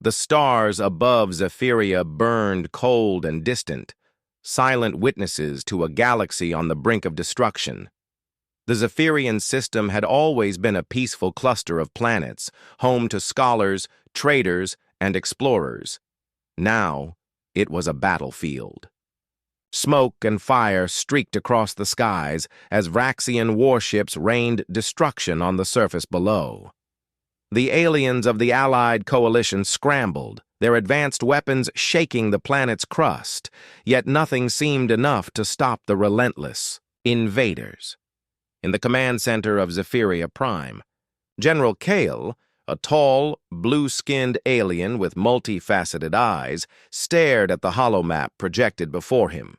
The stars above Zephyria burned cold and distant, silent witnesses to a galaxy on the brink of destruction. The Zephyrian system had always been a peaceful cluster of planets, home to scholars, traders, and explorers. Now, it was a battlefield. Smoke and fire streaked across the skies as Vraxian warships rained destruction on the surface below. The aliens of the Allied coalition scrambled, their advanced weapons shaking the planet's crust, yet nothing seemed enough to stop the relentless invaders. In the command center of Zephyria Prime, General Kale, a tall, blue-skinned alien with multifaceted eyes, stared at the holomap projected before him.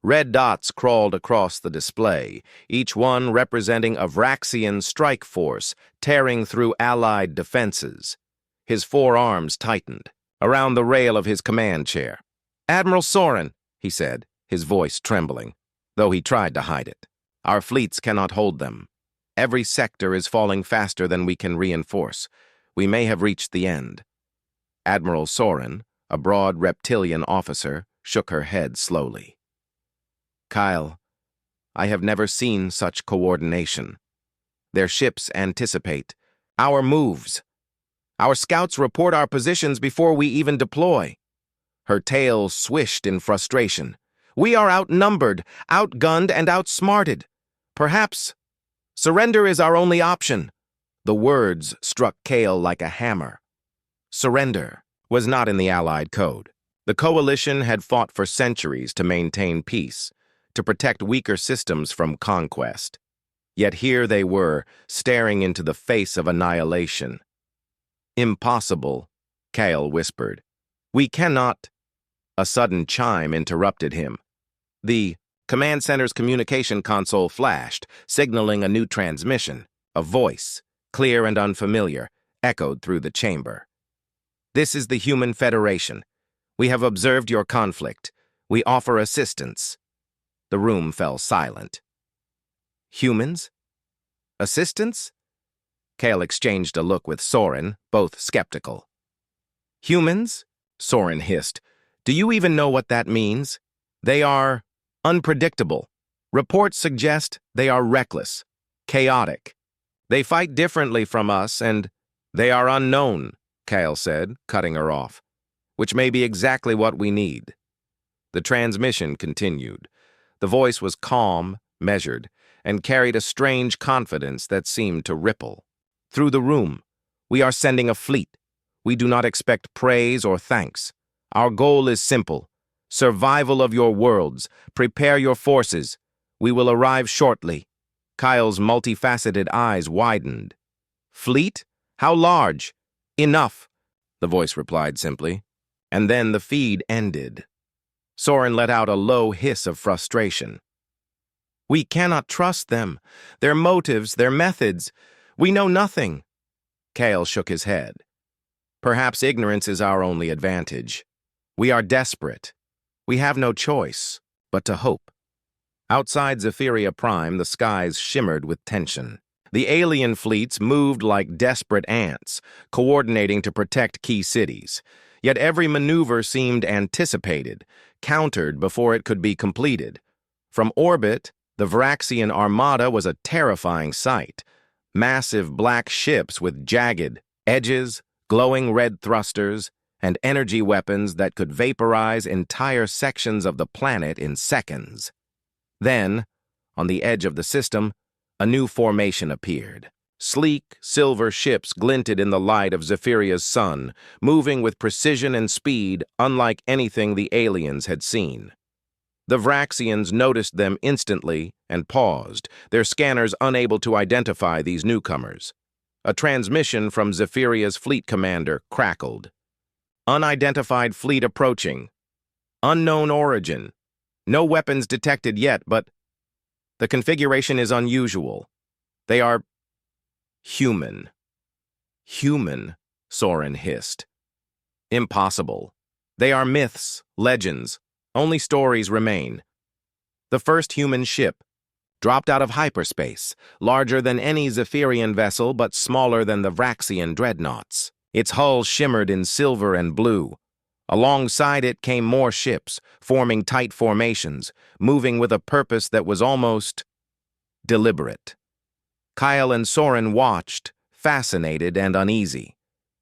Red dots crawled across the display, each one representing a Vraxian strike force tearing through Allied defenses. His forearms tightened around the rail of his command chair. "Admiral Soren," he said, his voice trembling, though he tried to hide it. "Our fleets cannot hold them. Every sector is falling faster than we can reinforce. We may have reached the end." Admiral Soren, a broad reptilian officer, shook her head slowly. "Kyle, I have never seen such coordination. Their ships anticipate our moves. Our scouts report our positions before we even deploy." Her tail swished in frustration. "We are outnumbered, outgunned, and outsmarted. Perhaps surrender is our only option." The words struck Kale like a hammer. Surrender was not in the Allied code. The coalition had fought for centuries to maintain peace, to protect weaker systems from conquest. Yet here they were, staring into the face of annihilation. "Impossible," Kale whispered. "We cannot—" A sudden chime interrupted him. The command center's communication console flashed, signaling a new transmission. A voice, clear and unfamiliar, echoed through the chamber. "This is the Human Federation. We have observed your conflict. We offer assistance." The room fell silent. "Humans? Assistance?" Kale exchanged a look with Soren, both skeptical. "Humans?" Soren hissed. "Do you even know what that means? They are unpredictable. Reports suggest they are reckless, chaotic. They fight differently from us, and they are unknown," Kale said, cutting her off, "which may be exactly what we need." The transmission continued. The voice was calm, measured, and carried a strange confidence that seemed to ripple. "Through the room, we are sending a fleet. We do not expect praise or thanks. Our goal is simple. Survival of your worlds. Prepare your forces. We will arrive shortly." Kyle's multifaceted eyes widened. "Fleet? How large?" "Enough," the voice replied simply. And then the feed ended. Soren let out a low hiss of frustration. "We cannot trust them. Their motives, their methods. We know nothing." Kale shook his head. "Perhaps ignorance is our only advantage. We are desperate. We have no choice but to hope." Outside Zephyria Prime, the skies shimmered with tension. The alien fleets moved like desperate ants, coordinating to protect key cities. Yet every maneuver seemed anticipated, countered before it could be completed. From orbit, the Vraxian armada was a terrifying sight. Massive black ships with jagged edges, glowing red thrusters, and energy weapons that could vaporize entire sections of the planet in seconds. Then, on the edge of the system, a new formation appeared. Sleek, silver ships glinted in the light of Zephyria's sun, moving with precision and speed unlike anything the aliens had seen. The Vraxians noticed them instantly and paused, their scanners unable to identify these newcomers. A transmission from Zephyria's fleet commander crackled. "Unidentified fleet approaching. Unknown origin. No weapons detected yet, but the configuration is unusual. They are human." "Human," Soren hissed. "Impossible. They are myths, legends. Only stories remain. The first human ship, dropped out of hyperspace, larger than any Zephyrian vessel but smaller than the Vraxian dreadnoughts. Its hull shimmered in silver and blue. Alongside it came more ships, forming tight formations, moving with a purpose that was almost deliberate. Kyle and Soren watched, fascinated and uneasy.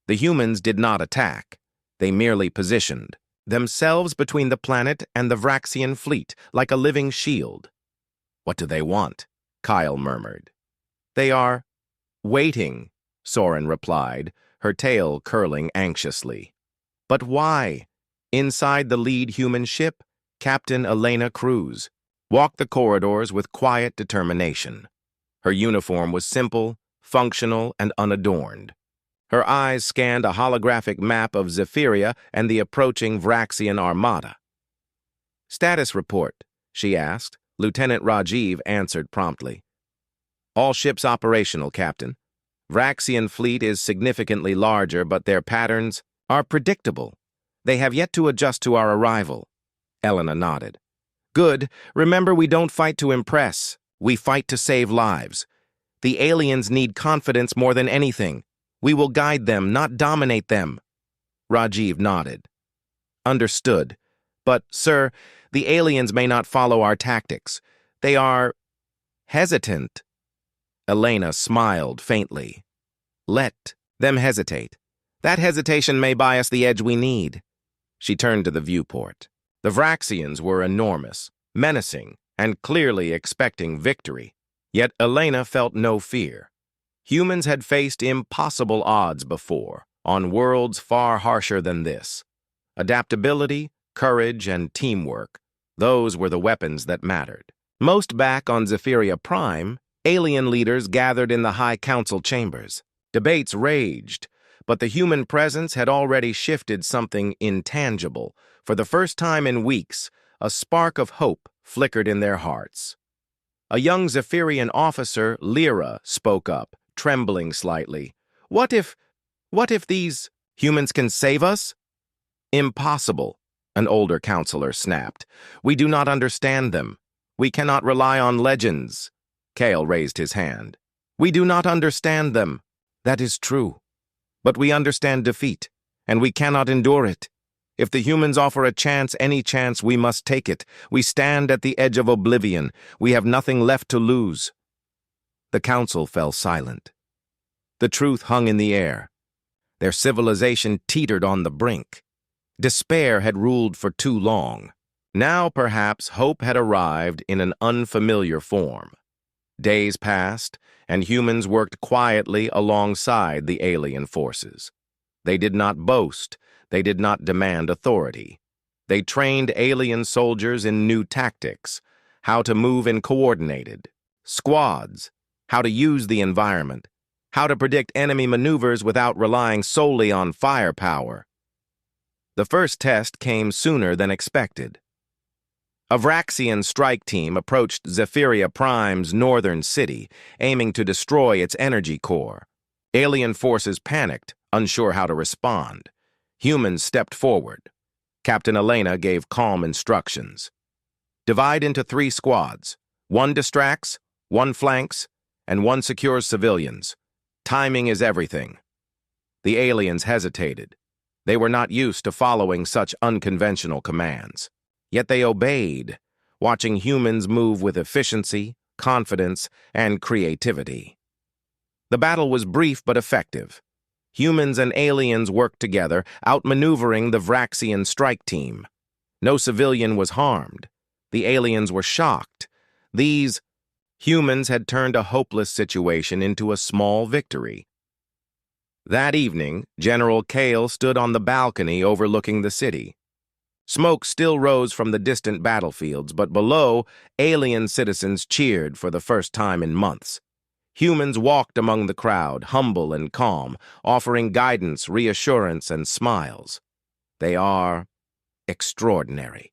The humans did not attack. They merely positioned themselves between the planet and the Vraxian fleet, like a living shield. "What do they want?" Kyle murmured. "They are waiting," Soren replied, her tail curling anxiously. "But why?" Inside the lead human ship, Captain Elena Cruz walked the corridors with quiet determination. Her uniform was simple, functional, and unadorned. Her eyes scanned a holographic map of Zephyria and the approaching Vraxian armada. "Status report," she asked. Lieutenant Rajiv answered promptly. "All ships operational, Captain. Vraxian fleet is significantly larger, but their patterns are predictable. They have yet to adjust to our arrival." Elena nodded. "Good. Remember, we don't fight to impress. We fight to save lives. The aliens need confidence more than anything. We will guide them, not dominate them." Rajiv nodded. "Understood. But, sir, the aliens may not follow our tactics. They are hesitant." Elena smiled faintly. "Let them hesitate. That hesitation may buy us the edge we need." She turned to the viewport. The Vraxians were enormous, menacing, and clearly expecting victory. Yet Elena felt no fear. Humans had faced impossible odds before, on worlds far harsher than this. Adaptability, courage, and teamwork, those were the weapons that mattered. Most back on Zephyria Prime, alien leaders gathered in the High Council chambers. Debates raged, but the human presence had already shifted something intangible. For the first time in weeks, a spark of hope flickered in their hearts. A young Zephyrian officer, Lyra, spoke up, trembling slightly. What if these humans can save us?" "Impossible," an older counselor snapped. "We do not understand them. We cannot rely on legends." Kale raised his hand. "We do not understand them." "That is true. But we understand defeat, and we cannot endure it. If the humans offer a chance, any chance, we must take it. We stand at the edge of oblivion. We have nothing left to lose." The council fell silent. The truth hung in the air. Their civilization teetered on the brink. Despair had ruled for too long. Now, perhaps, hope had arrived in an unfamiliar form. Days passed, and humans worked quietly alongside the alien forces. They did not boast. They did not demand authority. They trained alien soldiers in new tactics, how to move in coordinated squads, how to use the environment, how to predict enemy maneuvers without relying solely on firepower. The first test came sooner than expected. A Vraxian strike team approached Zephyria Prime's northern city, aiming to destroy its energy core. Alien forces panicked, unsure how to respond. Humans stepped forward. Captain Elena gave calm instructions. "Divide into 3 squads. 1 distracts, 1 flanks, and 1 secures civilians. Timing is everything." The aliens hesitated. They were not used to following such unconventional commands. Yet they obeyed, watching humans move with efficiency, confidence, and creativity. The battle was brief but effective. Humans and aliens worked together, outmaneuvering the Vraxian strike team. No civilian was harmed. The aliens were shocked. These humans had turned a hopeless situation into a small victory. That evening, General Kale stood on the balcony overlooking the city. Smoke still rose from the distant battlefields, but below, alien citizens cheered for the first time in months. Humans walked among the crowd, humble and calm, offering guidance, reassurance, and smiles. "They are extraordinary,"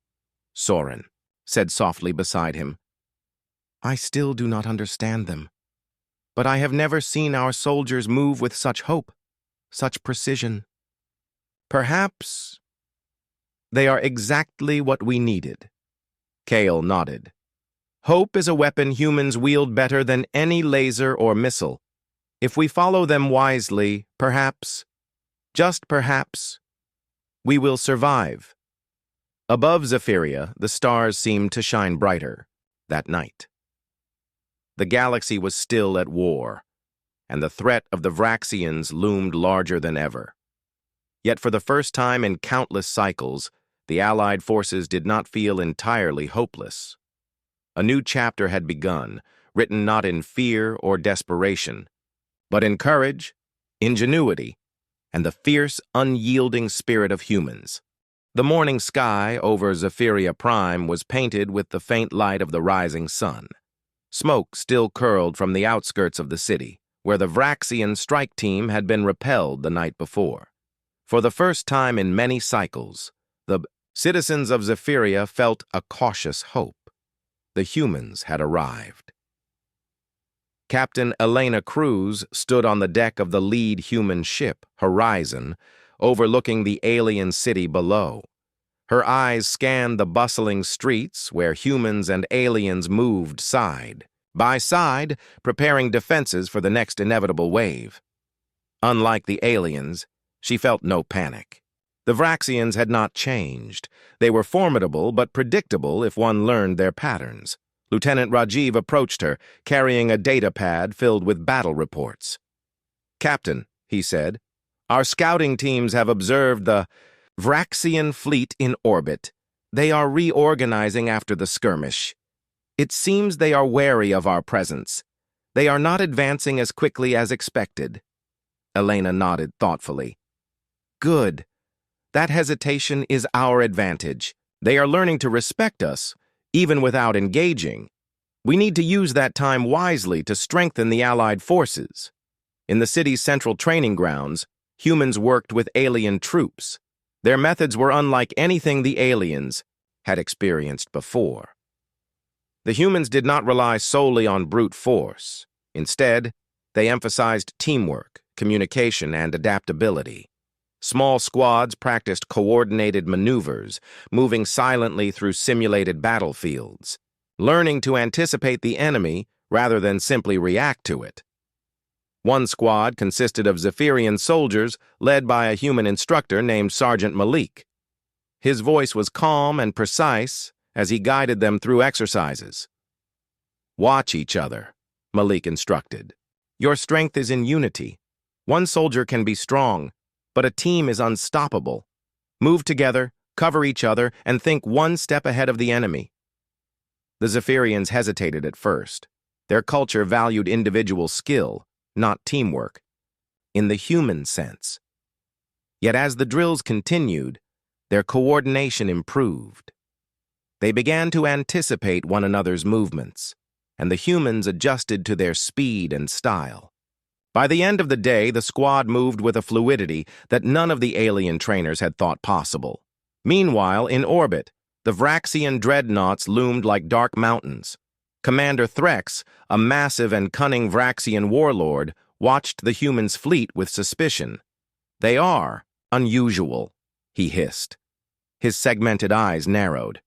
Soren said softly beside him. "I still do not understand them, but I have never seen our soldiers move with such hope, such precision. Perhaps they are exactly what we needed." Kale nodded. "Hope is a weapon humans wield better than any laser or missile. If we follow them wisely, perhaps Just perhaps, we will survive. Above Zephyria, the stars seemed to shine brighter that night. The galaxy was still at war, and the threat of the Vraxians loomed larger than ever. Yet for the first time in countless cycles, the Allied forces did not feel entirely hopeless. A new chapter had begun, written not in fear or desperation, but in courage, ingenuity, and the fierce, unyielding spirit of humans. The morning sky over Zephyria Prime was painted with the faint light of the rising sun. Smoke still curled from the outskirts of the city, where the Vraxian strike team had been repelled the night before. For the first time in many cycles, the citizens of Zephyria felt a cautious hope. The humans had arrived. Captain Elena Cruz stood on the deck of the lead human ship, Horizon, overlooking the alien city below. Her eyes scanned the bustling streets where humans and aliens moved side by side, preparing defenses for the next inevitable wave. Unlike the aliens, she felt no panic. The Vraxians had not changed. They were formidable but predictable if one learned their patterns. Lieutenant Rajiv approached her, carrying a data pad filled with battle reports. "Captain," he said, "our scouting teams have observed the Vraxian fleet in orbit. They are reorganizing after the skirmish. It seems they are wary of our presence. They are not advancing as quickly as expected." Elena nodded thoughtfully. "Good. That hesitation is our advantage. They are learning to respect us, even without engaging. We need to use that time wisely to strengthen the Allied forces." In the city's central training grounds, humans worked with alien troops. Their methods were unlike anything the aliens had experienced before. The humans did not rely solely on brute force. Instead, they emphasized teamwork, communication, and adaptability. Small squads practiced coordinated maneuvers, moving silently through simulated battlefields, learning to anticipate the enemy rather than simply react to it. One squad consisted of Zephyrian soldiers led by a human instructor named Sergeant Malik. His voice was calm and precise as he guided them through exercises. "Watch each other," Malik instructed. "Your strength is in unity. One soldier can be strong, but a team is unstoppable. Move together, cover each other, and think one step ahead of the enemy." The Zephyrians hesitated at first. Their culture valued individual skill, not teamwork, in the human sense. Yet as the drills continued, their coordination improved. They began to anticipate one another's movements, and the humans adjusted to their speed and style. By the end of the day, the squad moved with a fluidity that none of the alien trainers had thought possible. Meanwhile, in orbit, the Vraxian dreadnoughts loomed like dark mountains. Commander Threx, a massive and cunning Vraxian warlord, watched the humans' fleet with suspicion. "They are unusual," he hissed. His segmented eyes narrowed.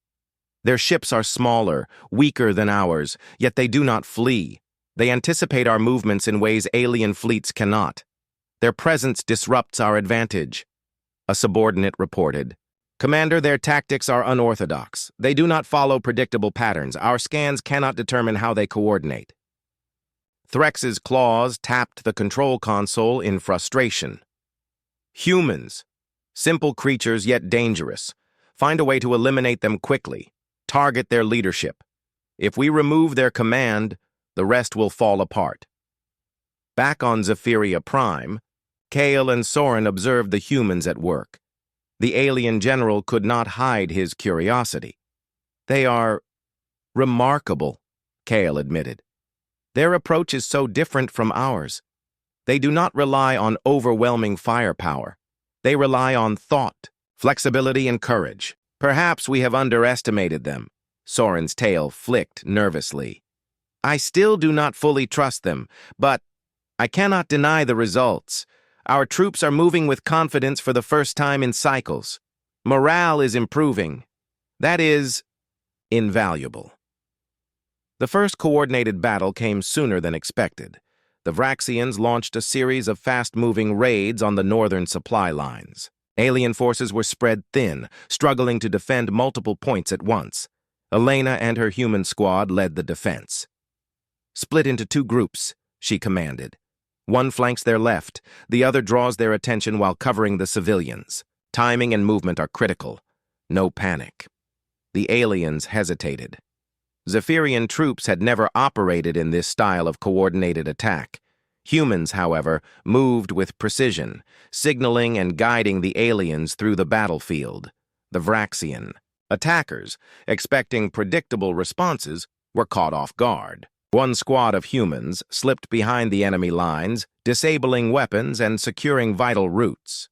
"Their ships are smaller, weaker than ours, yet they do not flee. They anticipate our movements in ways alien fleets cannot. Their presence disrupts our advantage," a subordinate reported. "Commander, their tactics are unorthodox. They do not follow predictable patterns. Our scans cannot determine how they coordinate." Threx's claws tapped the control console in frustration. "Humans, simple creatures yet dangerous. Find a way to eliminate them quickly. Target their leadership. If we remove their command, the rest will fall apart." Back on Zephyria Prime, Kale and Soren observed the humans at work. The alien general could not hide his curiosity. "They are remarkable," Kale admitted. "Their approach is so different from ours. They do not rely on overwhelming firepower. They rely on thought, flexibility, and courage. Perhaps we have underestimated them." Soren's tail flicked nervously. "I still do not fully trust them, but I cannot deny the results. Our troops are moving with confidence for the first time in cycles. Morale is improving. That is invaluable." The first coordinated battle came sooner than expected. The Vraxians launched a series of fast-moving raids on the northern supply lines. Alien forces were spread thin, struggling to defend multiple points at once. Elena and her human squad led the defense. "Split into 2 groups," she commanded. "One flanks their left, the other draws their attention while covering the civilians. Timing and movement are critical. No panic." The aliens hesitated. Zephyrian troops had never operated in this style of coordinated attack. Humans, however, moved with precision, signaling and guiding the aliens through the battlefield. The Vraxian attackers, expecting predictable responses, were caught off guard. One squad of humans slipped behind the enemy lines, disabling weapons and securing vital routes.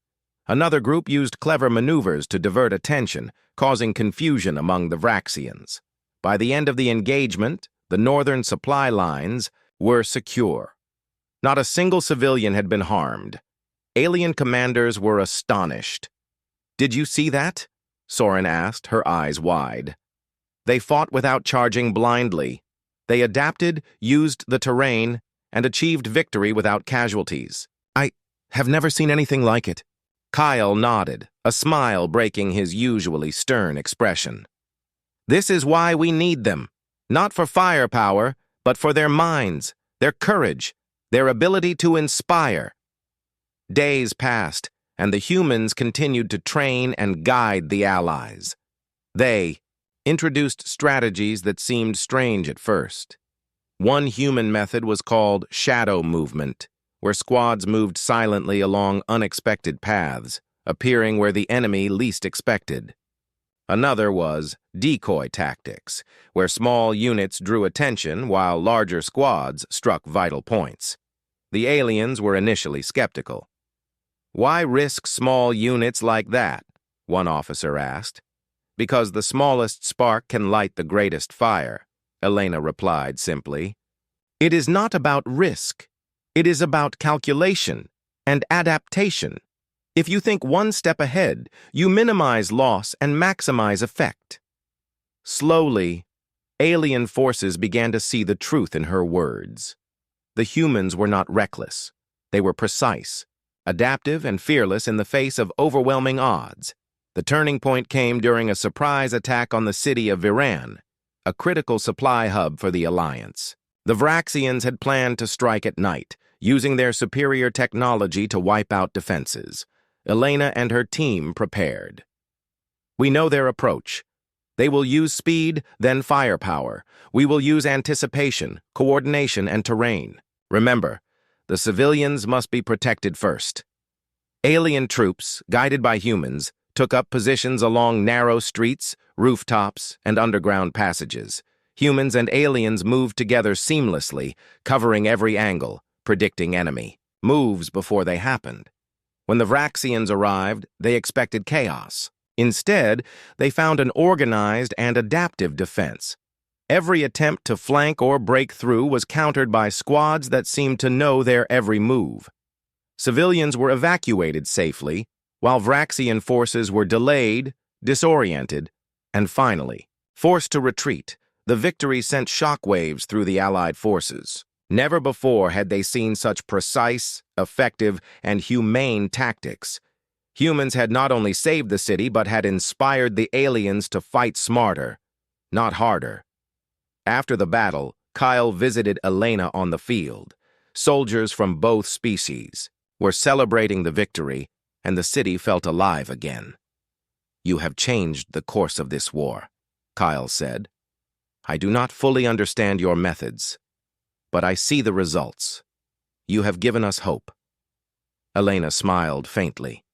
Another group used clever maneuvers to divert attention, causing confusion among the Vraxians. By the end of the engagement, the northern supply lines were secure. Not a single civilian had been harmed. Alien commanders were astonished. "Did you see that?" Soren asked, her eyes wide. "They fought without charging blindly. They adapted, used the terrain, and achieved victory without casualties. I have never seen anything like it." Kyle nodded, a smile breaking his usually stern expression. "This is why we need them. Not for firepower, but for their minds, their courage, their ability to inspire." Days passed, and the humans continued to train and guide the Allies. They introduced strategies that seemed strange at first. One human method was called shadow movement, where squads moved silently along unexpected paths, appearing where the enemy least expected. Another was decoy tactics, where small units drew attention while larger squads struck vital points. The aliens were initially skeptical. "Why risk small units like that?" one officer asked. "Because the smallest spark can light the greatest fire," Elena replied simply. "It is not about risk. It is about calculation and adaptation. If you think one step ahead, you minimize loss and maximize effect." Slowly, alien forces began to see the truth in her words. The humans were not reckless. They were precise, adaptive, and fearless in the face of overwhelming odds. The turning point came during a surprise attack on the city of Viran, a critical supply hub for the Alliance. The Vraxians had planned to strike at night, using their superior technology to wipe out defenses. Elena and her team prepared. "We know their approach. They will use speed, then firepower. We will use anticipation, coordination, and terrain. Remember, the civilians must be protected first." Alien troops, guided by humans, took up positions along narrow streets, rooftops, and underground passages. Humans and aliens moved together seamlessly, covering every angle, predicting enemy moves before they happened. When the Vraxians arrived, they expected chaos. Instead, they found an organized and adaptive defense. Every attempt to flank or break through was countered by squads that seemed to know their every move. Civilians were evacuated safely, while Vraxian forces were delayed, disoriented, and finally, forced to retreat. The victory sent shockwaves through the Allied forces. Never before had they seen such precise, effective, and humane tactics. Humans had not only saved the city, but had inspired the aliens to fight smarter, not harder. After the battle, Kyle visited Elena on the field. Soldiers from both species were celebrating the victory, and the city felt alive again. "You have changed the course of this war," Kyle said. "I do not fully understand your methods, but I see the results. You have given us hope." Elena smiled faintly.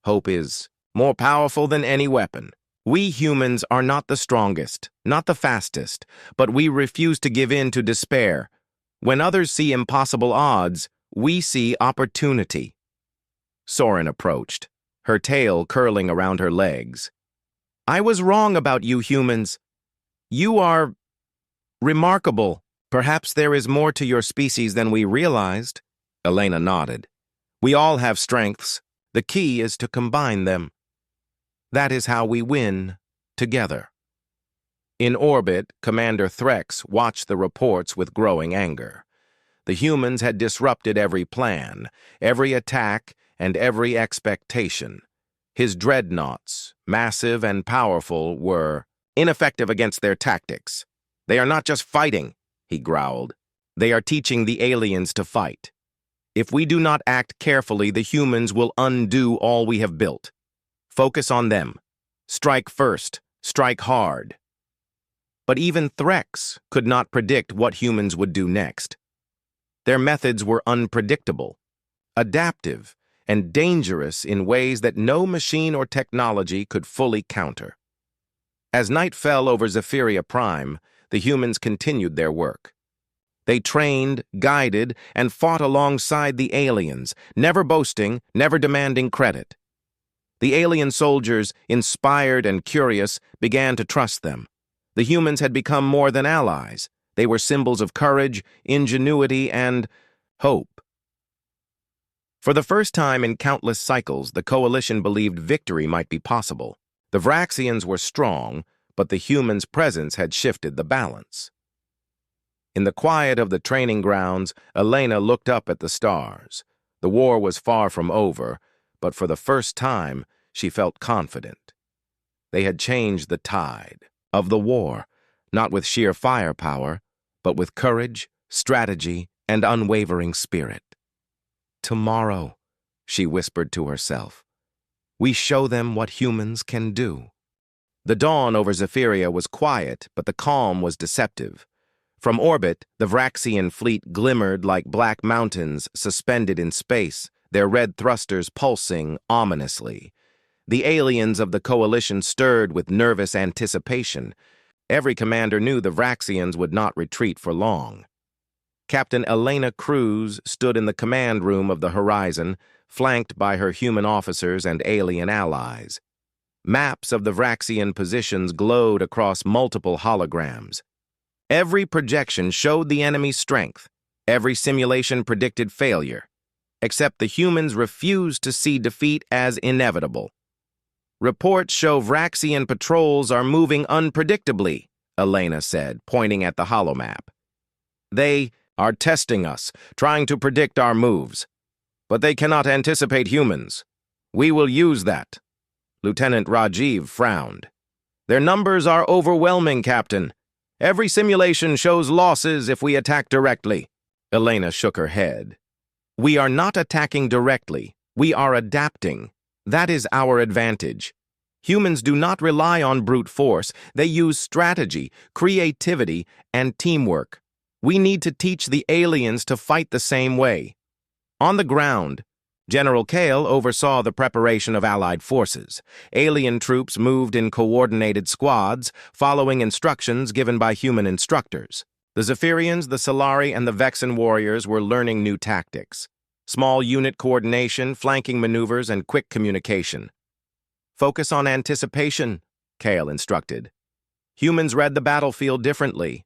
"Hope is more powerful than any weapon. We humans are not the strongest, not the fastest, but we refuse to give in to despair. When others see impossible odds, we see opportunity." Soren approached, her tail curling around her legs. "I was wrong about you humans. You are remarkable. Perhaps there is more to your species than we realized." Elena nodded. "We all have strengths. The key is to combine them. That is how we win, together." In orbit, Commander Threx watched the reports with growing anger. The humans had disrupted every plan, every attack, and every expectation. His dreadnoughts, massive and powerful, were ineffective against their tactics. "They are not just fighting," he growled. "They are teaching the aliens to fight. If we do not act carefully, the humans will undo all we have built. Focus on them. Strike first. Strike hard." But even Threx could not predict what humans would do next. Their methods were unpredictable, adaptive, and dangerous in ways that no machine or technology could fully counter. As night fell over Zephyria Prime, the humans continued their work. They trained, guided, and fought alongside the aliens, never boasting, never demanding credit. The alien soldiers, inspired and curious, began to trust them. The humans had become more than allies. They were symbols of courage, ingenuity, and hope. For the first time in countless cycles, the Coalition believed victory might be possible. The Vraxians were strong, but the humans' presence had shifted the balance. In the quiet of the training grounds, Elena looked up at the stars. The war was far from over, but for the first time, she felt confident. They had changed the tide of the war, not with sheer firepower, but with courage, strategy, and unwavering spirit. "Tomorrow," she whispered to herself, "we show them what humans can do." The dawn over Zephyria was quiet, but the calm was deceptive. From orbit, the Vraxian fleet glimmered like black mountains suspended in space, their red thrusters pulsing ominously. The aliens of the Coalition stirred with nervous anticipation. Every commander knew the Vraxians would not retreat for long. Captain Elena Cruz stood in the command room of the Horizon, flanked by her human officers and alien allies. Maps of the Vraxian positions glowed across multiple holograms. Every projection showed the enemy's strength. Every simulation predicted failure. Except the humans refused to see defeat as inevitable. "Reports show Vraxian patrols are moving unpredictably," Elena said, pointing at the holomap. "They are testing us, trying to predict our moves. But they cannot anticipate humans. We will use that." Lieutenant Rajiv frowned. "Their numbers are overwhelming, Captain. Every simulation shows losses if we attack directly." Elena shook her head. "We are not attacking directly. We are adapting. That is our advantage. Humans do not rely on brute force. They use strategy, creativity, and teamwork. We need to teach the aliens to fight the same way." On the ground, General Kale oversaw the preparation of Allied forces. Alien troops moved in coordinated squads, following instructions given by human instructors. The Zephyrians, the Solari, and the Vexen warriors were learning new tactics. Small unit coordination, flanking maneuvers, and quick communication. "Focus on anticipation," Kale instructed. Humans read the battlefield differently.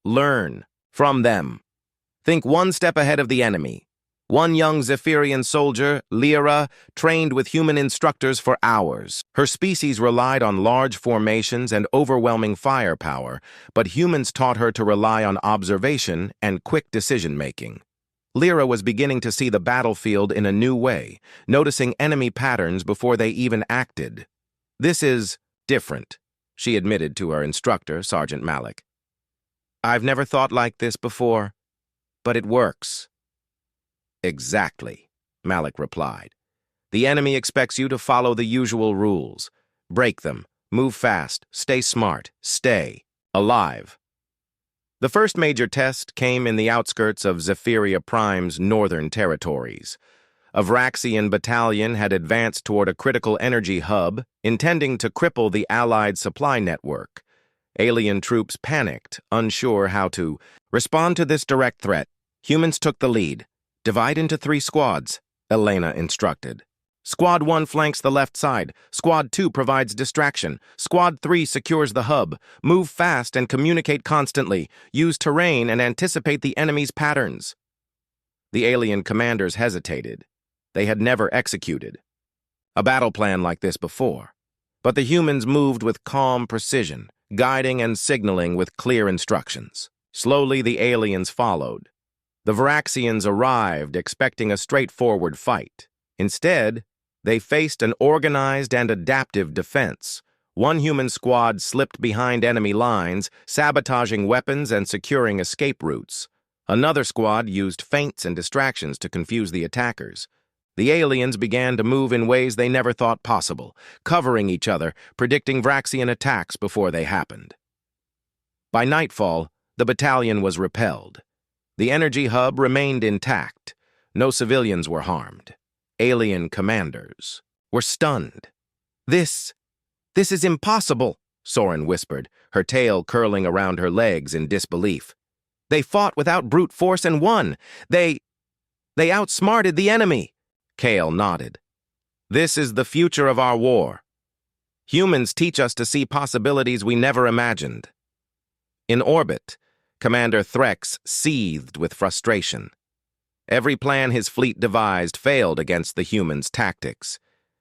Learn from them. Think one step ahead of the enemy. One young Zephyrian soldier, Lyra, trained with human instructors for hours. Her species relied on large formations and overwhelming firepower, but humans taught her to rely on observation and quick decision-making. Lyra was beginning to see the battlefield in a new way, noticing enemy patterns before they even acted. "This is different," she admitted to her instructor, Sergeant Malik. "I've never thought like this before, but it works." "Exactly," Malik replied. "The enemy expects you to follow the usual rules. Break them, move fast, stay smart, stay alive." The first major test came in the outskirts of Zephyria Prime's northern territories. A Vraxian battalion had advanced toward a critical energy hub, intending to cripple the Allied supply network. Alien troops panicked, unsure how to respond to this direct threat. Humans took the lead. "Divide into 3 squads," Elena instructed. "Squad 1 flanks the left side. Squad 2 provides distraction. Squad 3 secures the hub. Move fast and communicate constantly. Use terrain and anticipate the enemy's patterns." The alien commanders hesitated. They had never executed a battle plan like this before. But the humans moved with calm precision, guiding and signaling with clear instructions. Slowly, the aliens followed. The Varaxians arrived expecting a straightforward fight. Instead, they faced an organized and adaptive defense. One human squad slipped behind enemy lines, sabotaging weapons and securing escape routes. Another squad used feints and distractions to confuse the attackers. The aliens began to move in ways they never thought possible, covering each other, predicting Vraxian attacks before they happened. By nightfall, the battalion was repelled. The energy hub remained intact. No civilians were harmed. Alien commanders were stunned. This is impossible, Soren whispered, her tail curling around her legs in disbelief. They fought without brute force and won. They outsmarted the enemy. Kale nodded. This is the future of our war. Humans teach us to see possibilities we never imagined. In orbit, Commander Threx seethed with frustration. Every plan his fleet devised failed against the humans' tactics.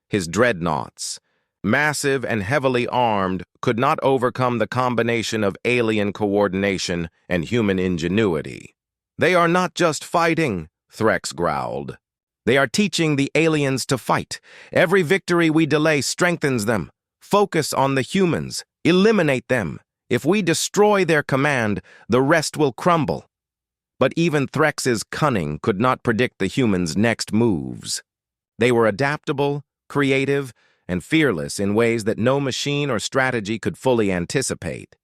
His dreadnoughts, massive and heavily armed, could not overcome the combination of alien coordination and human ingenuity. They are not just fighting, Threx growled. They are teaching the aliens to fight. Every victory we delay strengthens them. Focus on the humans. Eliminate them. If we destroy their command, the rest will crumble. But even Threx's cunning could not predict the humans' next moves. They were adaptable, creative, and fearless in ways that no machine or strategy could fully anticipate.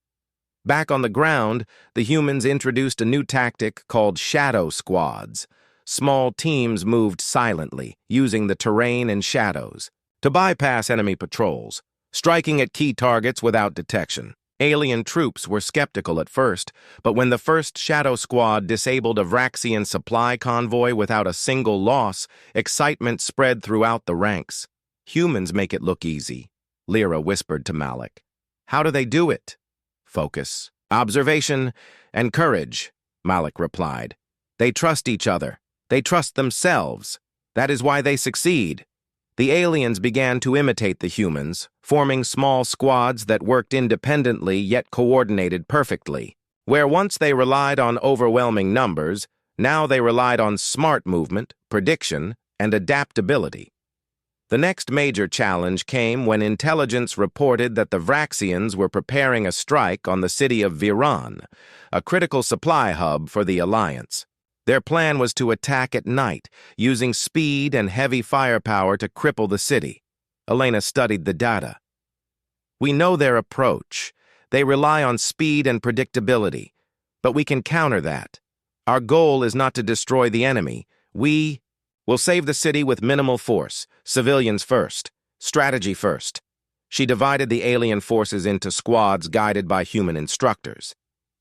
Back on the ground, the humans introduced a new tactic called shadow squads. Small teams moved silently, using the terrain and shadows to bypass enemy patrols, striking at key targets without detection. Alien troops were skeptical at first, but when the first shadow squad disabled a Vraxian supply convoy without a single loss, excitement spread throughout the ranks. Humans make it look easy, Lyra whispered to Malik. How do they do it? Focus, observation, and courage, Malik replied. They trust each other. They trust themselves. That is why they succeed. The aliens began to imitate the humans, forming small squads that worked independently yet coordinated perfectly. Where once they relied on overwhelming numbers, now they relied on smart movement, prediction, and adaptability. The next major challenge came when intelligence reported that the Vraxians were preparing a strike on the city of Viran, a critical supply hub for the Alliance. Their plan was to attack at night, using speed and heavy firepower to cripple the city. Elena studied the data. We know their approach. They rely on speed and predictability. But we can counter that. Our goal is not to destroy the enemy. We will save the city with minimal force, civilians first, strategy first. She divided the alien forces into squads guided by human instructors.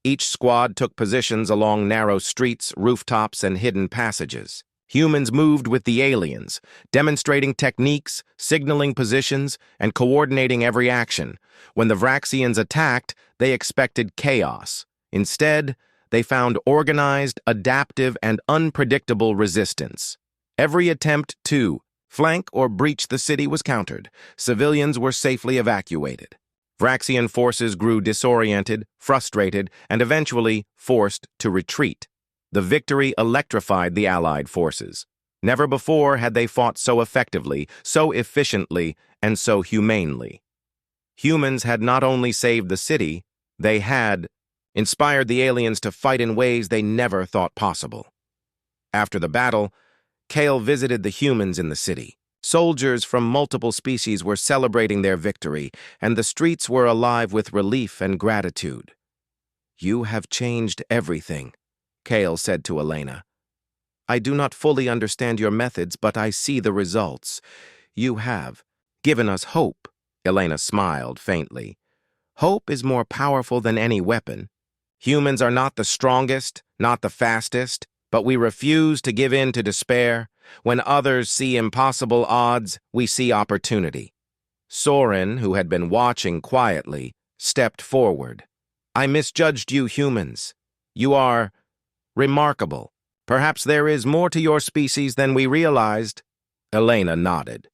Each squad took positions along narrow streets, rooftops, and hidden passages. Humans moved with the aliens, demonstrating techniques, signaling positions, and coordinating every action. When the Vraxians attacked, they expected chaos. Instead, they found organized, adaptive, and unpredictable resistance. Every attempt to flank or breach the city was countered. Civilians were safely evacuated. Vraxian forces grew disoriented, frustrated, and eventually forced to retreat. The victory electrified the Allied forces. Never before had they fought so effectively, so efficiently, and so humanely. Humans had not only saved the city, they had inspired the aliens to fight in ways they never thought possible. After the battle, Kale visited the humans in the city. Soldiers from multiple species were celebrating their victory, and the streets were alive with relief and gratitude. You have changed everything, Kale said to Elena. I do not fully understand your methods, but I see the results. You have given us hope, Elena smiled faintly. Hope is more powerful than any weapon. Humans are not the strongest, not the fastest, but we refuse to give in to despair. When others see impossible odds, we see opportunity. Soren, who had been watching quietly, stepped forward. I misjudged you humans. You are remarkable. Perhaps there is more to your species than we realized. Elena nodded.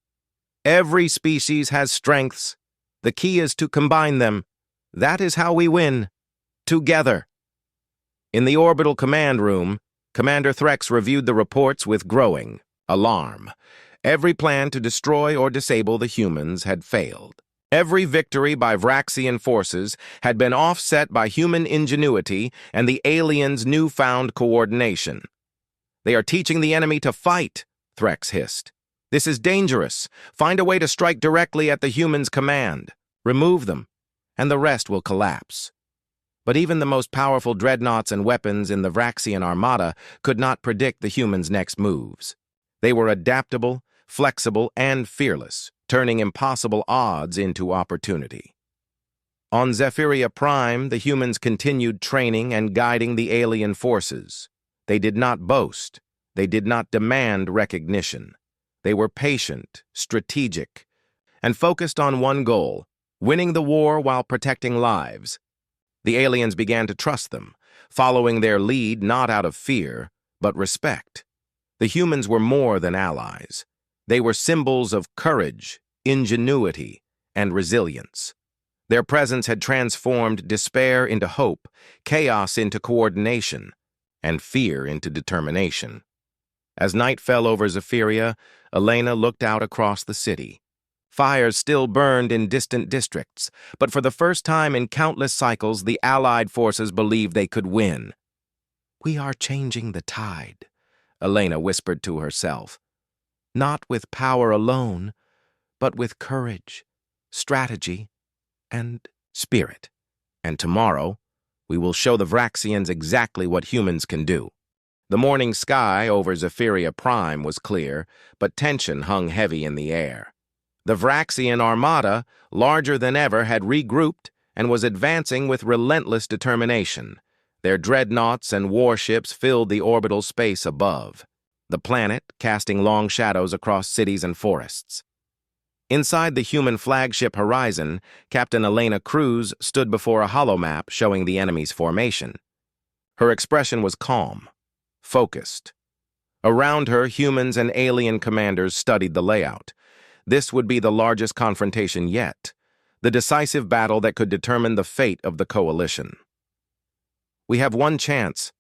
Every species has strengths. The key is to combine them. That is how we win. Together. In the orbital command room, Commander Threx reviewed the reports with growing alarm. Every plan to destroy or disable the humans had failed. Every victory by Vraxian forces had been offset by human ingenuity and the aliens' newfound coordination. "They are teaching the enemy to fight," Threx hissed. "This is dangerous. Find a way to strike directly at the humans' command. Remove them, and the rest will collapse." But even the most powerful dreadnoughts and weapons in the Vraxian armada could not predict the humans' next moves. They were adaptable, flexible, and fearless, turning impossible odds into opportunity. On Zephyria Prime, the humans continued training and guiding the alien forces. They did not boast. They did not demand recognition. They were patient, strategic, and focused on one goal: winning the war while protecting lives. The aliens began to trust them, following their lead not out of fear, but respect. The humans were more than allies. They were symbols of courage, ingenuity, and resilience. Their presence had transformed despair into hope, chaos into coordination, and fear into determination. As night fell over Zephyria, Elena looked out across the city. Fires still burned in distant districts, but for the first time in countless cycles, the Allied forces believed they could win. "We are changing the tide," Elena whispered to herself. "Not with power alone, but with courage, strategy, and spirit. And tomorrow, we will show the Vraxians exactly what humans can do." The morning sky over Zephyria Prime was clear, but tension hung heavy in the air. The Vraxian armada, larger than ever, had regrouped and was advancing with relentless determination. Their dreadnoughts and warships filled the orbital space above, the planet casting long shadows across cities and forests. Inside the human flagship Horizon, Captain Elena Cruz stood before a holomap showing the enemy's formation. Her expression was calm, focused. Around her, humans and alien commanders studied the layout. This would be the largest confrontation yet, the decisive battle that could determine the fate of the coalition. "We have one chance,"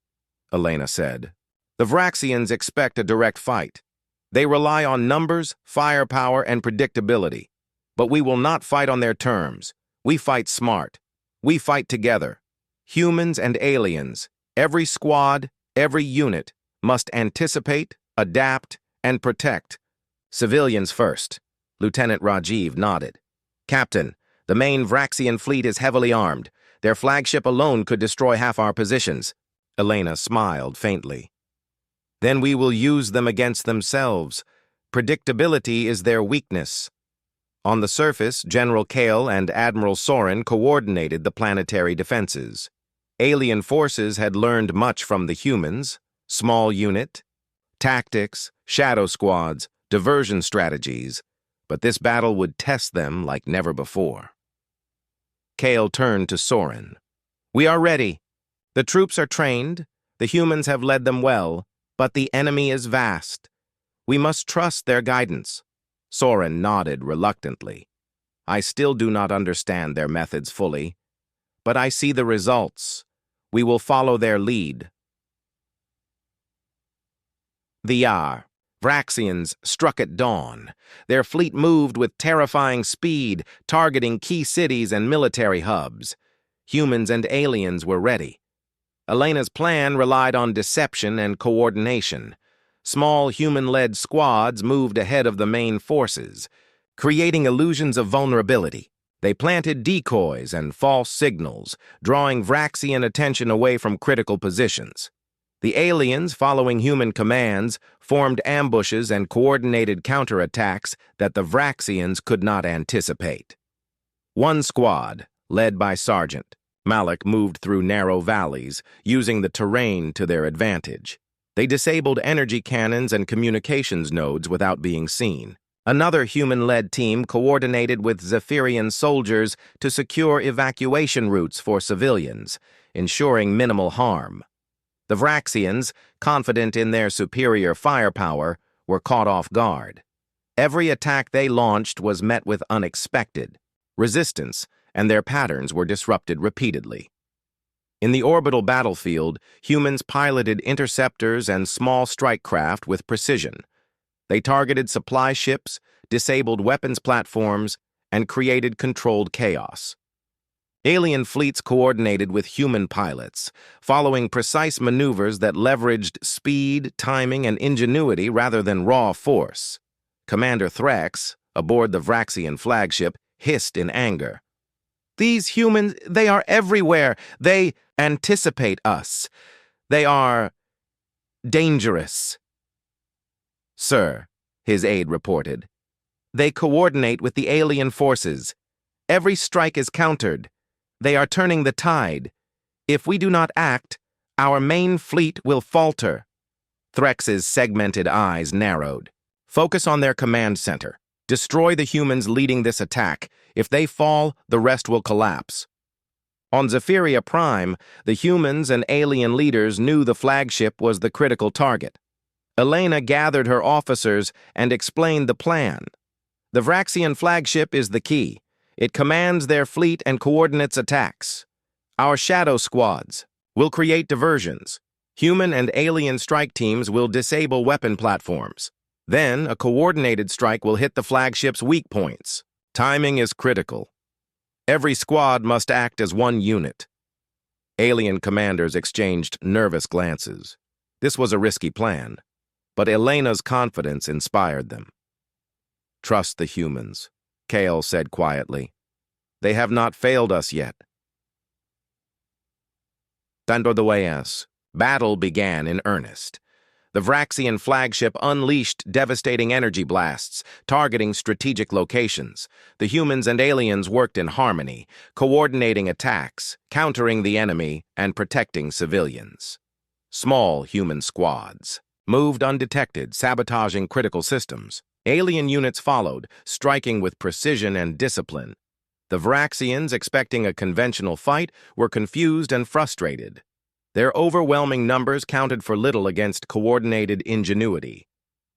Elena said. "The Vraxians expect a direct fight. They rely on numbers, firepower, and predictability. But we will not fight on their terms. We fight smart. We fight together. Humans and aliens, every squad, every unit, must anticipate, adapt, and protect. Civilians first." Lieutenant Rajiv nodded. "Captain, the main Vraxian fleet is heavily armed. Their flagship alone could destroy half our positions." Elena smiled faintly. "Then we will use them against themselves. Predictability is their weakness." On the surface, General Kale and Admiral Soren coordinated the planetary defenses. Alien forces had learned much from the humans: small unit, tactics, shadow squads, diversion strategies. But this battle would test them like never before. Kale turned to Soren. "We are ready. The troops are trained, the humans have led them well, but the enemy is vast. We must trust their guidance." Soren nodded reluctantly. "I still do not understand their methods fully, but I see the results. We will follow their lead." The Yar. Vraxians struck at dawn. Their fleet moved with terrifying speed, targeting key cities and military hubs. Humans and aliens were ready. Elena's plan relied on deception and coordination. Small human-led squads moved ahead of the main forces, creating illusions of vulnerability. They planted decoys and false signals, drawing Vraxian attention away from critical positions. The aliens, following human commands, formed ambushes and coordinated counterattacks that the Vraxians could not anticipate. One squad, led by Sergeant Malik, moved through narrow valleys, using the terrain to their advantage. They disabled energy cannons and communications nodes without being seen. Another human-led team coordinated with Zephyrian soldiers to secure evacuation routes for civilians, ensuring minimal harm. The Vraxians, confident in their superior firepower, were caught off guard. Every attack they launched was met with unexpected resistance, and their patterns were disrupted repeatedly. In the orbital battlefield, humans piloted interceptors and small strike craft with precision. They targeted supply ships, disabled weapons platforms, and created controlled chaos. Alien fleets coordinated with human pilots, following precise maneuvers that leveraged speed, timing, and ingenuity rather than raw force. Commander Thrax, aboard the Vraxian flagship, hissed in anger. "These humans, they are everywhere. They anticipate us. They are dangerous." "Sir," his aide reported, "they coordinate with the alien forces. Every strike is countered. They are turning the tide. If we do not act, our main fleet will falter." Threx's segmented eyes narrowed. "Focus on their command center. Destroy the humans leading this attack. If they fall, the rest will collapse." On Zephyria Prime, the humans and alien leaders knew the flagship was the critical target. Elena gathered her officers and explained the plan. "The Vraxian flagship is the key. It commands their fleet and coordinates attacks. Our shadow squads will create diversions. Human and alien strike teams will disable weapon platforms. Then, a coordinated strike will hit the flagship's weak points. Timing is critical. Every squad must act as one unit." Alien commanders exchanged nervous glances. This was a risky plan, but Elena's confidence inspired them. "Trust the humans," Kale said quietly. "They have not failed us yet." Tanto de Huellas. Battle began in earnest. The Vraxian flagship unleashed devastating energy blasts, targeting strategic locations. The humans and aliens worked in harmony, coordinating attacks, countering the enemy, and protecting civilians. Small human squads moved undetected, sabotaging critical systems. Alien units followed, striking with precision and discipline. The Vraxians, expecting a conventional fight, were confused and frustrated. Their overwhelming numbers counted for little against coordinated ingenuity.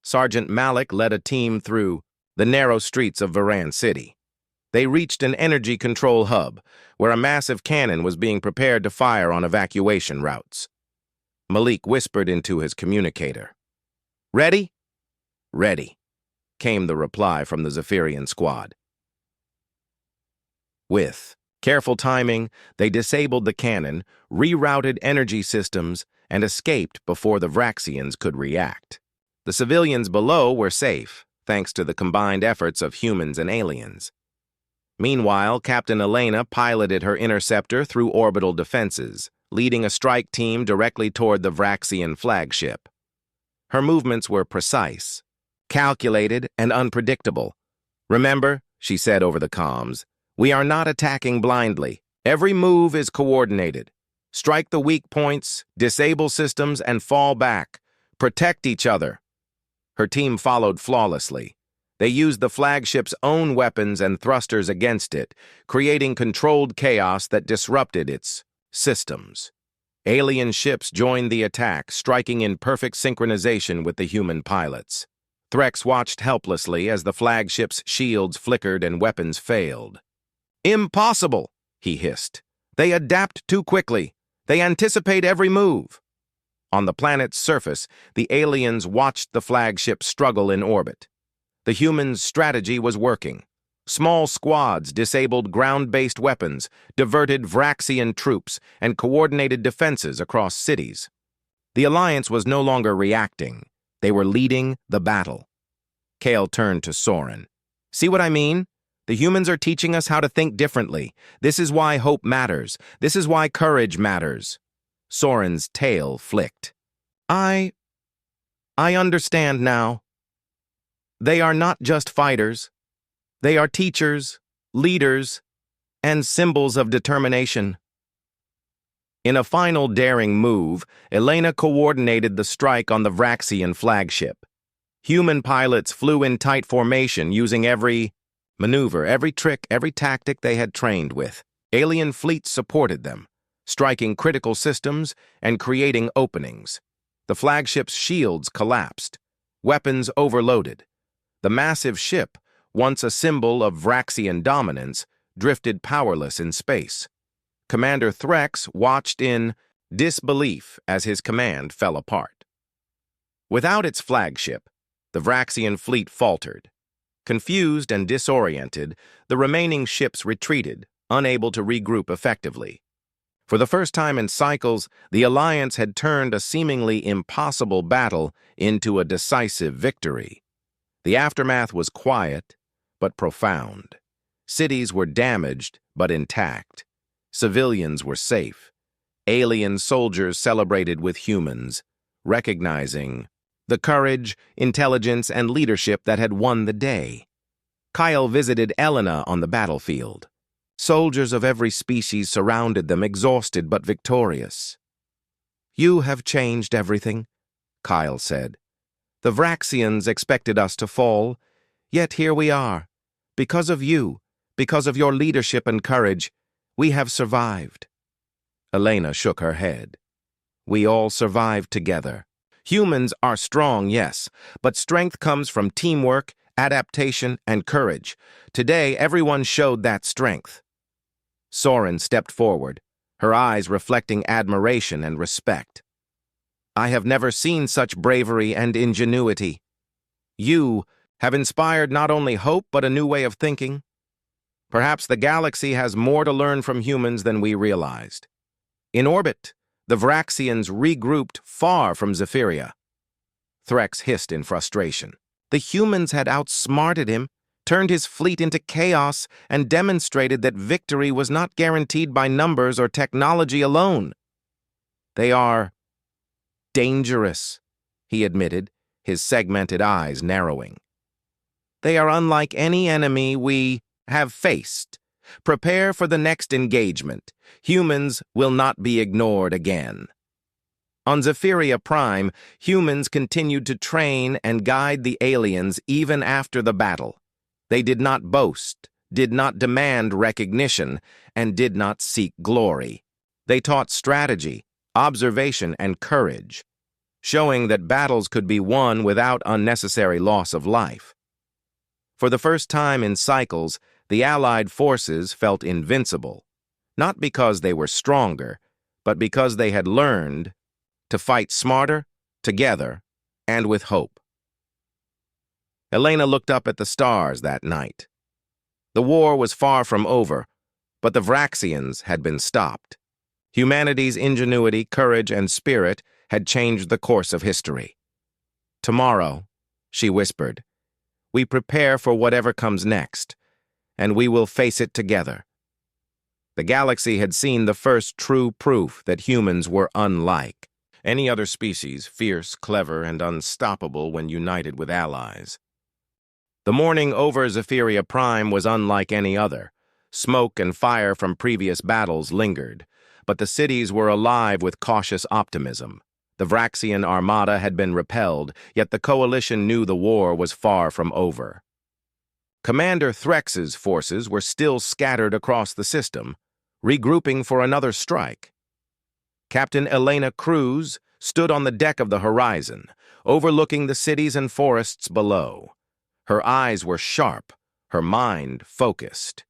Sergeant Malik led a team through the narrow streets of Varan City. They reached an energy control hub, where a massive cannon was being prepared to fire on evacuation routes. Malik whispered into his communicator. "Ready?" "Ready," came the reply from the Zephyrian squad. With careful timing, they disabled the cannon, rerouted energy systems, and escaped before the Vraxians could react. The civilians below were safe, thanks to the combined efforts of humans and aliens. Meanwhile, Captain Elena piloted her interceptor through orbital defenses, leading a strike team directly toward the Vraxian flagship. Her movements were precise, calculated, and unpredictable. "Remember," she said over the comms, "we are not attacking blindly. Every move is coordinated. Strike the weak points, disable systems, and fall back. Protect each other." Her team followed flawlessly. They used the flagship's own weapons and thrusters against it, creating controlled chaos that disrupted its systems. Alien ships joined the attack, striking in perfect synchronization with the human pilots. Threx watched helplessly as the flagship's shields flickered and weapons failed. "Impossible," he hissed. "They adapt too quickly. They anticipate every move." On the planet's surface, the aliens watched the flagship struggle in orbit. The humans' strategy was working. Small squads disabled ground-based weapons, diverted Vraxian troops, and coordinated defenses across cities. The Alliance was no longer reacting. They were leading the battle. Kale turned to Soren. "See what I mean? The humans are teaching us how to think differently. This is why hope matters. This is why courage matters." Soren's tail flicked. I understand now. They are not just fighters. They are teachers, leaders, and symbols of determination." In a final daring move, Elena coordinated the strike on the Vraxian flagship. Human pilots flew in tight formation using every maneuver, every trick, every tactic they had trained with. Alien fleets supported them, striking critical systems and creating openings. The flagship's shields collapsed, weapons overloaded. The massive ship, once a symbol of Vraxian dominance, drifted powerless in space. Commander Threx watched in disbelief as his command fell apart. Without its flagship, the Vraxian fleet faltered. Confused and disoriented, the remaining ships retreated, unable to regroup effectively. For the first time in cycles, the Alliance had turned a seemingly impossible battle into a decisive victory. The aftermath was quiet, but profound. Cities were damaged, but intact. Civilians were safe. Alien soldiers celebrated with humans, recognizing the courage, intelligence, and leadership that had won the day. Kyle visited Elena on the battlefield. Soldiers of every species surrounded them, exhausted but victorious. "You have changed everything," Kyle said. "The Vraxians expected us to fall, yet here we are. Because of you, because of your leadership and courage, we have survived." Elena shook her head. "We all survived together. Humans are strong, yes, but strength comes from teamwork, adaptation, and courage. Today, everyone showed that strength." Soren stepped forward, her eyes reflecting admiration and respect. "I have never seen such bravery and ingenuity. You have inspired not only hope but a new way of thinking. Perhaps the galaxy has more to learn from humans than we realized." In orbit, the Vraxians regrouped far from Zephyria. Threx hissed in frustration. The humans had outsmarted him, turned his fleet into chaos, and demonstrated that victory was not guaranteed by numbers or technology alone. "They are dangerous," he admitted, his segmented eyes narrowing. "They are unlike any enemy we have faced. Prepare for the next engagement. Humans will not be ignored again." On Zephyria Prime, humans continued to train and guide the aliens even after the battle. They did not boast, did not demand recognition, and did not seek glory. They taught strategy, observation, and courage, showing that battles could be won without unnecessary loss of life. For the first time in cycles, the Allied forces felt invincible, not because they were stronger, but because they had learned to fight smarter, together, and with hope. Elena looked up at the stars that night. The war was far from over, but the Vraxians had been stopped. Humanity's ingenuity, courage, and spirit had changed the course of history. "Tomorrow," she whispered, "we prepare for whatever comes next, and we will face it together." The galaxy had seen the first true proof that humans were unlike any other species, fierce, clever, and unstoppable when united with allies. The morning over Zephyria Prime was unlike any other. Smoke and fire from previous battles lingered, but the cities were alive with cautious optimism. The Vraxian armada had been repelled, yet the coalition knew the war was far from over. Commander Threx's forces were still scattered across the system, regrouping for another strike. Captain Elena Cruz stood on the deck of the Horizon, overlooking the cities and forests below. Her eyes were sharp, her mind focused.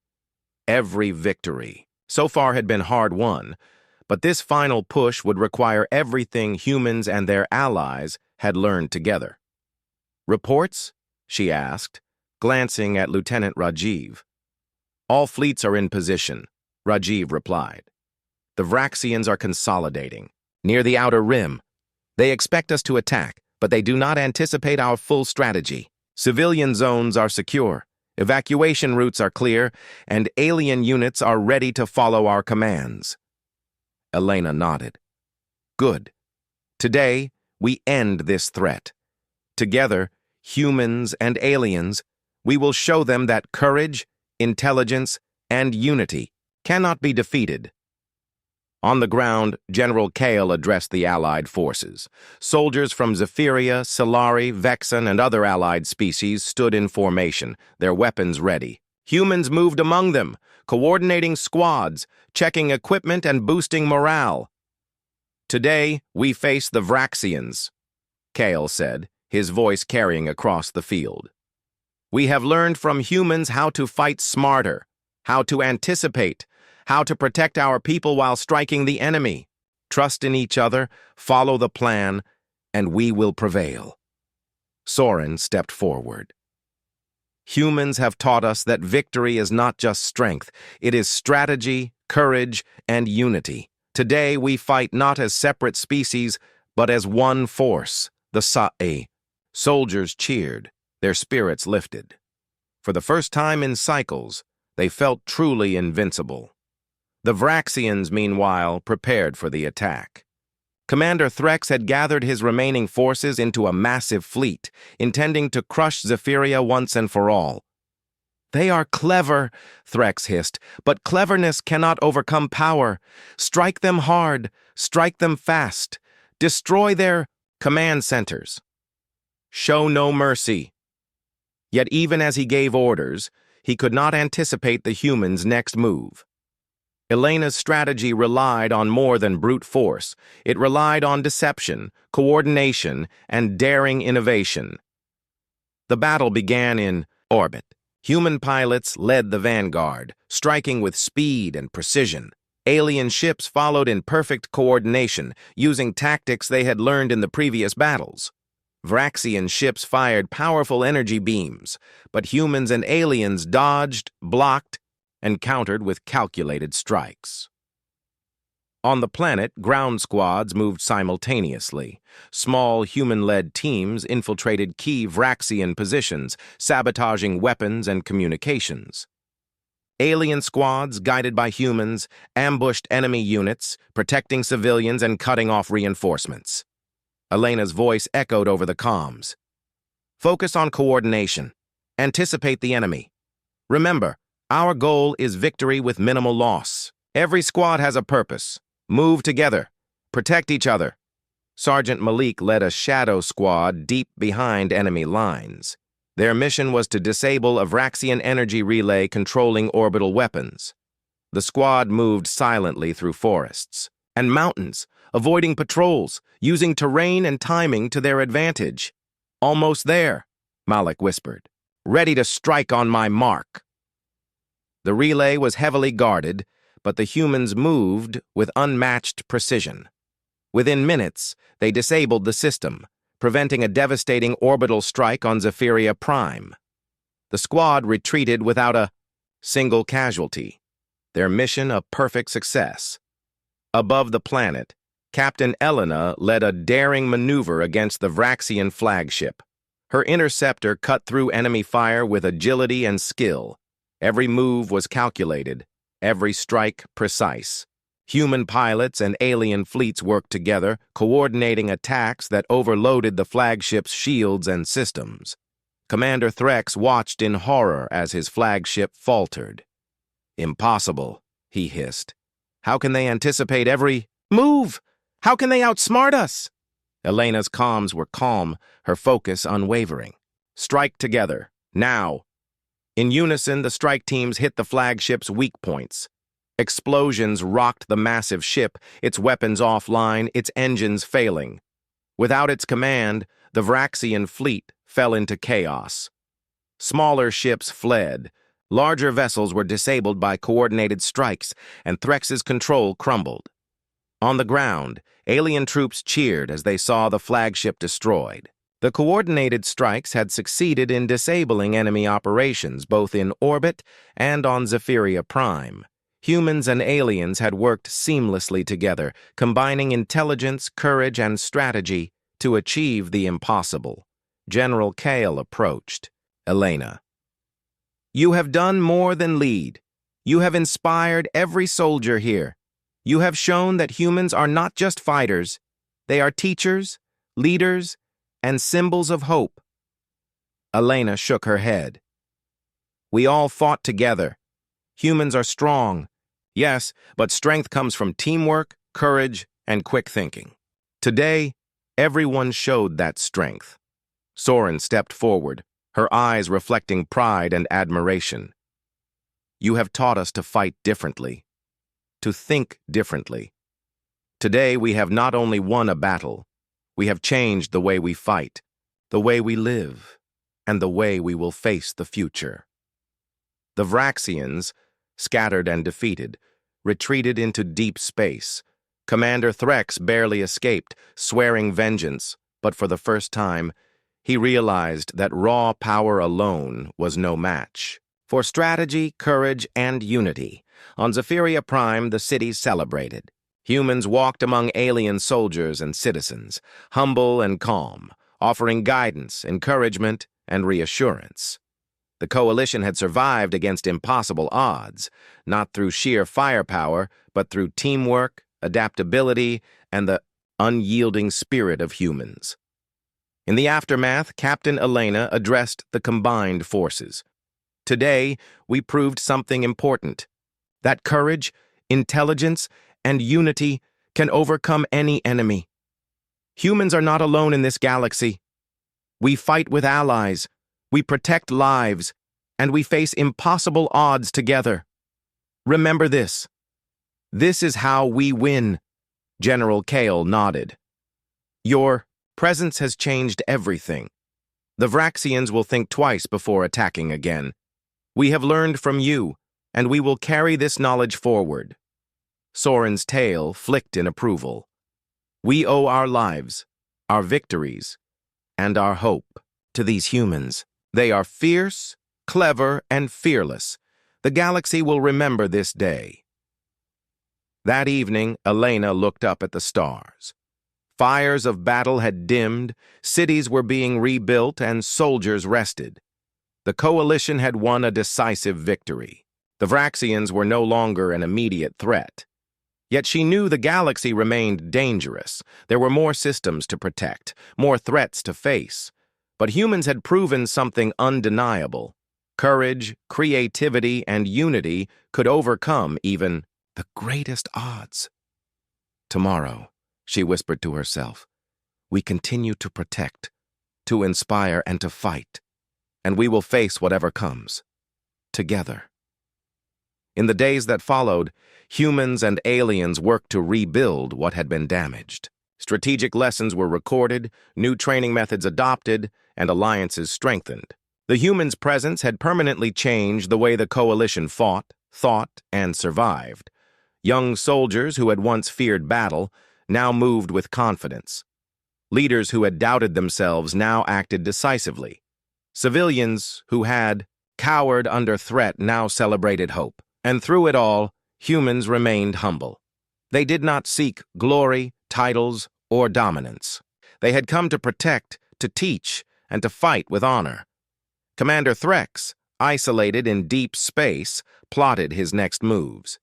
Every victory so far had been hard-won, but this final push would require everything humans and their allies had learned together. "Reports?" she asked, glancing at Lieutenant Rajiv. "All fleets are in position," Rajiv replied. "The Vraxians are consolidating, near the outer rim. They expect us to attack, but they do not anticipate our full strategy. Civilian zones are secure, evacuation routes are clear, and alien units are ready to follow our commands." Elena nodded. "Good. Today, we end this threat. Together, humans and aliens, we will show them that courage, intelligence, and unity cannot be defeated." On the ground, General Kale addressed the Allied forces. Soldiers from Zephyria, Solari, Vexen, and other Allied species stood in formation, their weapons ready. Humans moved among them, coordinating squads, checking equipment, and boosting morale. "Today, we face the Vraxians," Kale said, his voice carrying across the field. "We have learned from humans how to fight smarter, how to anticipate, how to protect our people while striking the enemy. Trust in each other, follow the plan, and we will prevail. Soren stepped forward. Humans have taught us that victory is not just strength, it is strategy, courage, and unity. Today we fight not as separate species, but as one force, the Scifi. Soldiers cheered, their spirits lifted. For the first time in cycles, they felt truly invincible. The Vraxians, meanwhile, prepared for the attack. Commander Threx had gathered his remaining forces into a massive fleet, intending to crush Zephyria once and for all. "They are clever," Threx hissed, "but cleverness cannot overcome power. Strike them hard, strike them fast, destroy their command centers. Show no mercy." Yet even as he gave orders, he could not anticipate the humans' next move. Elena's strategy relied on more than brute force. It relied on deception, coordination, and daring innovation. The battle began in orbit. Human pilots led the vanguard, striking with speed and precision. Alien ships followed in perfect coordination, using tactics they had learned in the previous battles. Vraxian ships fired powerful energy beams, but humans and aliens dodged, blocked, and countered with calculated strikes. On the planet, ground squads moved simultaneously. Small human-led teams infiltrated key Vraxian positions, sabotaging weapons and communications. Alien squads, guided by humans, ambushed enemy units, protecting civilians and cutting off reinforcements. Elena's voice echoed over the comms. "Focus on coordination. Anticipate the enemy. Remember, our goal is victory with minimal loss. Every squad has a purpose. Move together. Protect each other." Sergeant Malik led a shadow squad deep behind enemy lines. Their mission was to disable a Vraxian energy relay controlling orbital weapons. The squad moved silently through forests and mountains, avoiding patrols, using terrain and timing to their advantage. "Almost there," Malik whispered. "Ready to strike on my mark." The relay was heavily guarded, but the humans moved with unmatched precision. Within minutes, they disabled the system, preventing a devastating orbital strike on Zephyria Prime. The squad retreated without a single casualty, their mission a perfect success. Above the planet, Captain Elena led a daring maneuver against the Vraxian flagship. Her interceptor cut through enemy fire with agility and skill. Every move was calculated, every strike precise. Human pilots and alien fleets worked together, coordinating attacks that overloaded the flagship's shields and systems. Commander Threx watched in horror as his flagship faltered. "Impossible," he hissed. "How can they anticipate every move? How can they outsmart us?" Elena's comms were calm, her focus unwavering. "Strike together, now." In unison, the strike teams hit the flagship's weak points. Explosions rocked the massive ship, its weapons offline, its engines failing. Without its command, the Vraxian fleet fell into chaos. Smaller ships fled, larger vessels were disabled by coordinated strikes, and Threx's control crumbled. On the ground, alien troops cheered as they saw the flagship destroyed. The coordinated strikes had succeeded in disabling enemy operations both in orbit and on Zephyria Prime. Humans and aliens had worked seamlessly together, combining intelligence, courage, and strategy to achieve the impossible. General Kale approached. "Elena, you have done more than lead. You have inspired every soldier here. You have shown that humans are not just fighters. They are teachers, leaders, and symbols of hope." Elena shook her head. "We all fought together. Humans are strong. Yes, but strength comes from teamwork, courage, and quick thinking. Today, everyone showed that strength." Soren stepped forward, her eyes reflecting pride and admiration. "You have taught us to fight differently, to think differently. Today, we have not only won a battle, we have changed the way we fight, the way we live, and the way we will face the future." The Vraxians, scattered and defeated, retreated into deep space. Commander Threx barely escaped, swearing vengeance, but for the first time, he realized that raw power alone was no match. For strategy, courage, and unity, on Zephyria Prime the city celebrated. Humans walked among alien soldiers and citizens, humble and calm, offering guidance, encouragement, and reassurance. The coalition had survived against impossible odds, not through sheer firepower, but through teamwork, adaptability, and the unyielding spirit of humans. In the aftermath, Captain Elena addressed the combined forces. Today, we proved something important, that courage, intelligence, and unity can overcome any enemy. Humans are not alone in this galaxy. We fight with allies, we protect lives, and we face impossible odds together. Remember this. This is how we win. General Kale nodded. Your presence has changed everything. The Vraxians will think twice before attacking again. We have learned from you, and we will carry this knowledge forward. Soren's tail flicked in approval. We owe our lives, our victories, and our hope to these humans. They are fierce, clever, and fearless. The galaxy will remember this day. That evening, Elena looked up at the stars. Fires of battle had dimmed, cities were being rebuilt, and soldiers rested. The coalition had won a decisive victory. The Vraxians were no longer an immediate threat. Yet she knew the galaxy remained dangerous. There were more systems to protect, more threats to face. But humans had proven something undeniable. Courage, creativity, and unity could overcome even the greatest odds. Tomorrow, she whispered to herself, we continue to protect, to inspire, and to fight, and we will face whatever comes, together. In the days that followed, humans and aliens worked to rebuild what had been damaged. Strategic lessons were recorded, new training methods adopted, and alliances strengthened. The humans' presence had permanently changed the way the coalition fought, thought, and survived. Young soldiers who had once feared battle now moved with confidence. Leaders who had doubted themselves now acted decisively. Civilians who had cowered under threat now celebrated hope. And through it all, humans remained humble. They did not seek glory, titles, or dominance. They had come to protect, to teach, and to fight with honor. Commander Threx, isolated in deep space, plotted his next moves.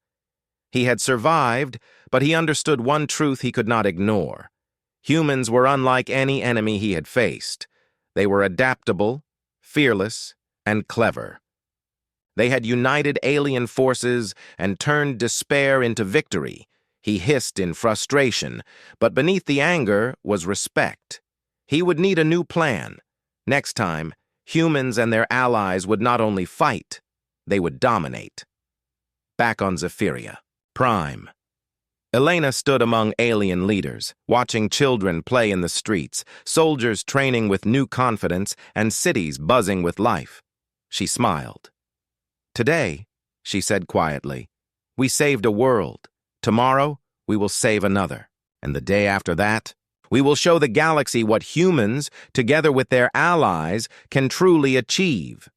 He had survived, but he understood one truth he could not ignore. Humans were unlike any enemy he had faced. They were adaptable, fearless, and clever. They had united alien forces and turned despair into victory. He hissed in frustration, but beneath the anger was respect. He would need a new plan. Next time, humans and their allies would not only fight, they would dominate. Back on Zephyria Prime. Elena stood among alien leaders, watching children play in the streets, soldiers training with new confidence, and cities buzzing with life. She smiled. Today, she said quietly, we saved a world. Tomorrow, we will save another. And the day after that, we will show the galaxy what humans, together with their allies, can truly achieve.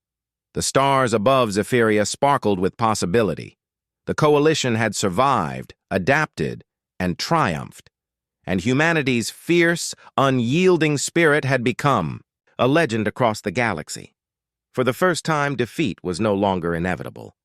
The stars above Zephyria sparkled with possibility. The coalition had survived, adapted, and triumphed. And humanity's fierce, unyielding spirit had become a legend across the galaxy. For the first time, defeat was no longer inevitable.